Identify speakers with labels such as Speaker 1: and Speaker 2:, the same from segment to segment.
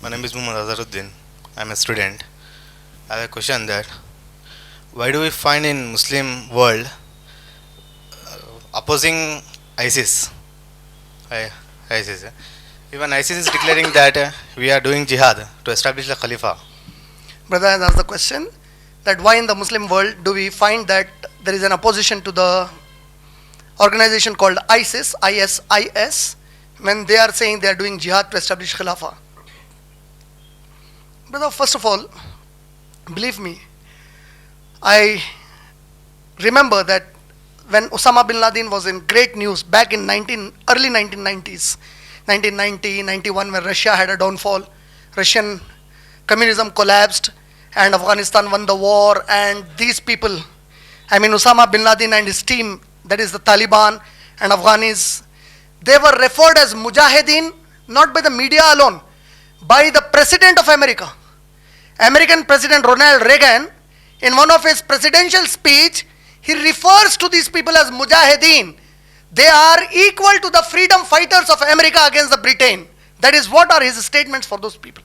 Speaker 1: My name is Muhammad Azharuddin. I'm a student. I have a question that why do we find in Muslim world opposing ISIS? ISIS. Even ISIS is declaring that we are doing jihad to establish the Khalifa.
Speaker 2: Brother has asked the question that why in the Muslim world do we find that there is an opposition to the organization called ISIS, ISIS, when they are saying they are doing jihad to establish Khilafah. Brother, first of all, believe me, I remember that when Osama bin Laden was in great news back in early 1990s, 1990, 91, when Russia had a downfall, Russian communism collapsed and Afghanistan won the war, and these people, Osama bin Laden and his team, that is the Taliban and Afghanis, they were referred as Mujahideen, not by the media alone, by the President of America. American President Ronald Reagan, in one of his presidential speech, he refers to these people as Mujahideen. They are equal to the freedom fighters of America against the Britain. That is what are his statements for those people.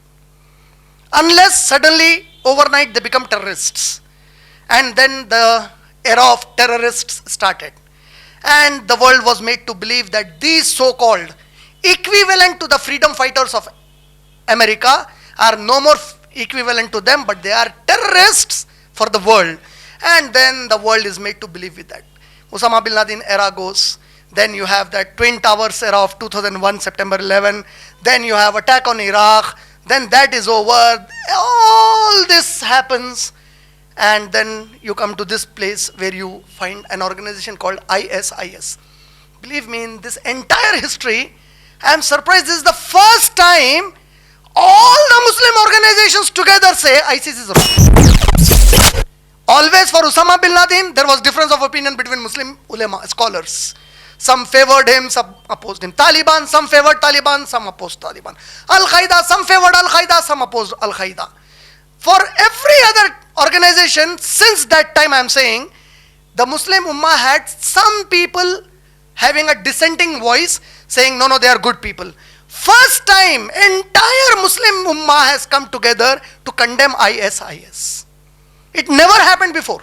Speaker 2: Unless suddenly, overnight, they become terrorists. And then the era of terrorists started. And the world was made to believe that these so-called equivalent to the freedom fighters of America are no more equivalent to them, but they are terrorists for the world. And then the world is made to believe with that. Osama bin Laden era goes. Then you have that Twin Towers era of 2001, September 11. Then you have attack on Iraq. Then that is over. All this happens. And then you come to this place where you find an organization called ISIS. Believe me, in this entire history, I am surprised this is the first time all the Muslim organizations together say ISIS is wrong. Always for Osama bin Laden, there was difference of opinion between Muslim ulama, scholars. Some favored him, some opposed him. Taliban, some favored Taliban, some opposed Taliban. Al-Qaeda, some favored Al-Qaeda, some opposed Al-Qaeda. For every other organization, since that time I am saying, the Muslim Ummah had some people having a dissenting voice saying, no, they are good people. First time, entire Muslim Ummah has come together to condemn ISIS. It never happened before.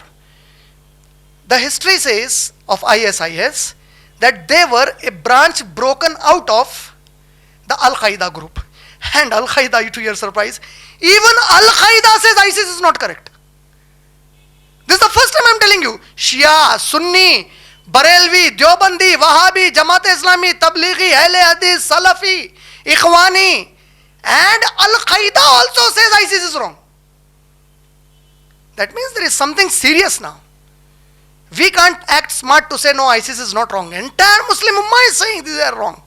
Speaker 2: The history says of ISIS that they were a branch broken out of the Al-Qaeda group. And Al-Qaeda, to your surprise, even Al-Qaeda says ISIS is not correct. This is the first time I am telling you. Shia, Sunni, Barelvi, Deobandi, Wahhabi, Jamaat Islami, Tablighi, Ahle Hadith, Salafi, Ikhwani, and Al-Qaeda also says ISIS is wrong. That means there is something serious now. We can't act smart to say no, ISIS is not wrong. Entire Muslim Ummah is saying they are wrong.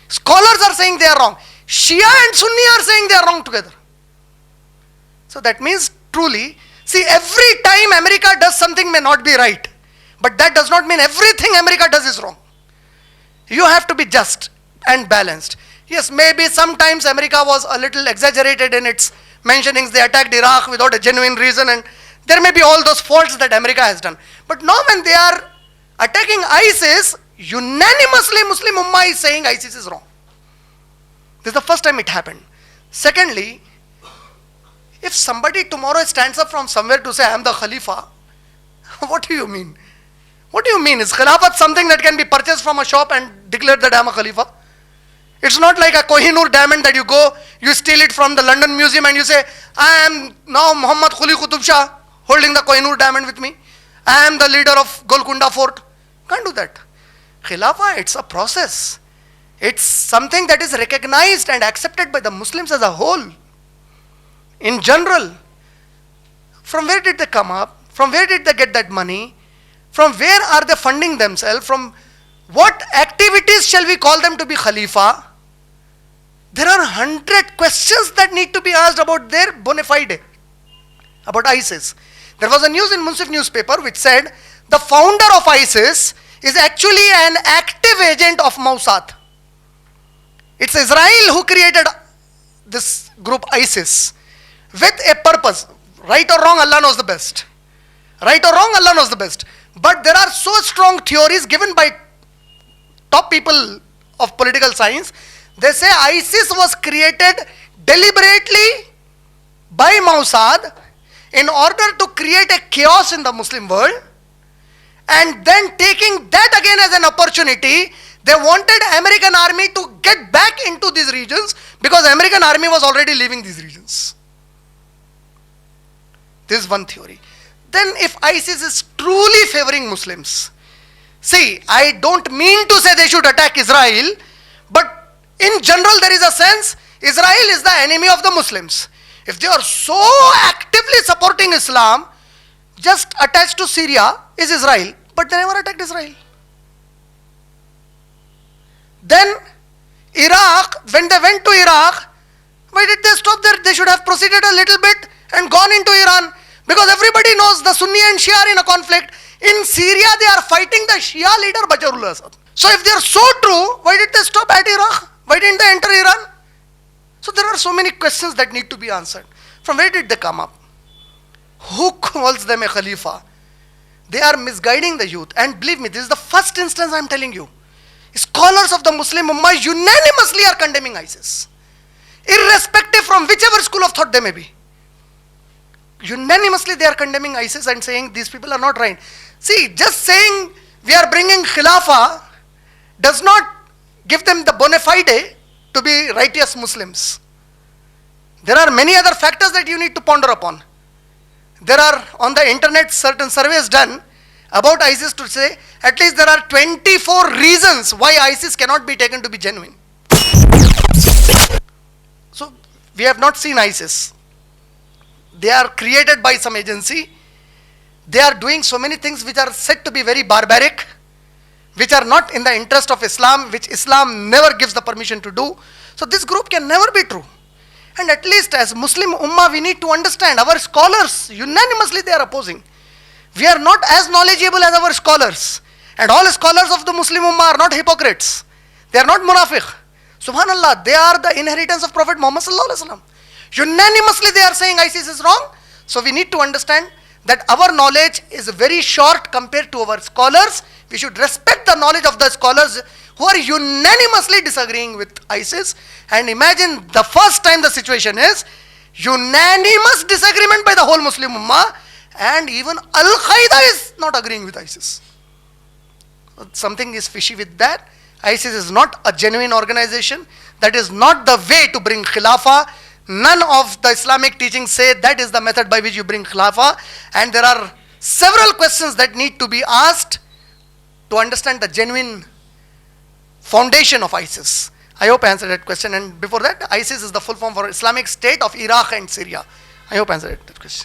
Speaker 2: Scholars are saying they are wrong. Shia and Sunni are saying they are wrong together. So that means truly, see, every time America does something may not be right. But that does not mean everything America does is wrong. You have to be just and balanced. Yes, maybe sometimes America was a little exaggerated in its mentionings. They attacked Iraq without a genuine reason, and there may be all those faults that America has done. But now when they are attacking ISIS, unanimously Muslim Ummah is saying ISIS is wrong. This is the first time it happened. Secondly, if somebody tomorrow stands up from somewhere to say I am the Khalifa, what do you mean? What do you mean? Is Khilafat something that can be purchased from a shop and declared that I am a Khalifa? It's not like a Kohinoor diamond that you go, you steal it from the London Museum and you say, I am now Muhammad Quli Qutub Shah holding the Kohinoor diamond with me. I am the leader of Golconda Fort. Can't do that. Khilafah, it's a process. It's something that is recognized and accepted by the Muslims as a whole. In general, from where did they come up? From where did they get that money? From where are they funding themselves? From what activities shall we call them to be Khalifa? There are 100 questions that need to be asked about their bona fide, about ISIS. There was a news in Munsif newspaper which said the founder of ISIS is actually an active agent of Mossad. It's Israel who created this group ISIS with a purpose. Right or wrong, Allah knows the best. Right or wrong, Allah knows the best. But there are so strong theories given by top people of political science. They say ISIS was created deliberately by Mossad in order to create a chaos in the Muslim world, and then taking that again as an opportunity. They wanted American army to get back into these regions because American army was already leaving these regions. This is one theory. Then if ISIS is truly favoring Muslims, see, I don't mean to say they should attack Israel, but in general there is a sense Israel is the enemy of the Muslims. If they are so actively supporting Islam, just attached to Syria is Israel, but they never attacked Israel. Then Iraq, when they went to Iraq, why did they stop there? They should have proceeded a little bit and gone into Iran, because everybody knows the Sunni and Shia are in a conflict. In Syria they are fighting the Shia leader Bashar al-Assad. So if they are so true, why did they stop at Iraq? Why didn't they enter Iran? So there are so many questions that need to be answered. From where did they come up? Who calls them a Khalifa? They are misguiding the youth. And believe me, this is the first instance I am telling you. Scholars of the Muslim Ummah unanimously are condemning ISIS, irrespective from whichever school of thought they may be. Unanimously they are condemning ISIS and saying these people are not right. See, just saying we are bringing Khilafah does not give them the bona fide to be righteous Muslims. There are many other factors that you need to ponder upon. There are on the internet certain surveys done about ISIS to say at least there are 24 reasons why ISIS cannot be taken to be genuine. So we have not seen ISIS. They are created by some agency. They are doing so many things which are said to be very barbaric, which are not in the interest of Islam, which Islam never gives the permission to do. So this group can never be true. And at least as Muslim Ummah we need to understand, our scholars unanimously they are opposing. We are not as knowledgeable as our scholars. And all scholars of the Muslim Ummah are not hypocrites. They are not munafiq. Subhanallah, they are the inheritance of Prophet Muhammad sallallahu alaihi wasallam. Unanimously they are saying ISIS is wrong. So we need to understand that our knowledge is very short compared to our scholars. We should respect the knowledge of the scholars who are unanimously disagreeing with ISIS. And imagine the first time the situation is unanimous disagreement by the whole Muslim Ummah, and even Al-Qaeda is not agreeing with ISIS. Something is fishy with that. ISIS is not a genuine organization. That is not the way to bring Khilafah. None of the Islamic teachings say that is the method by which you bring Khilafah. And there are several questions that need to be asked to understand the genuine foundation of ISIS. I hope I answered that question. And before that, ISIS is the full form for Islamic State of Iraq and Syria. I hope I answered that question.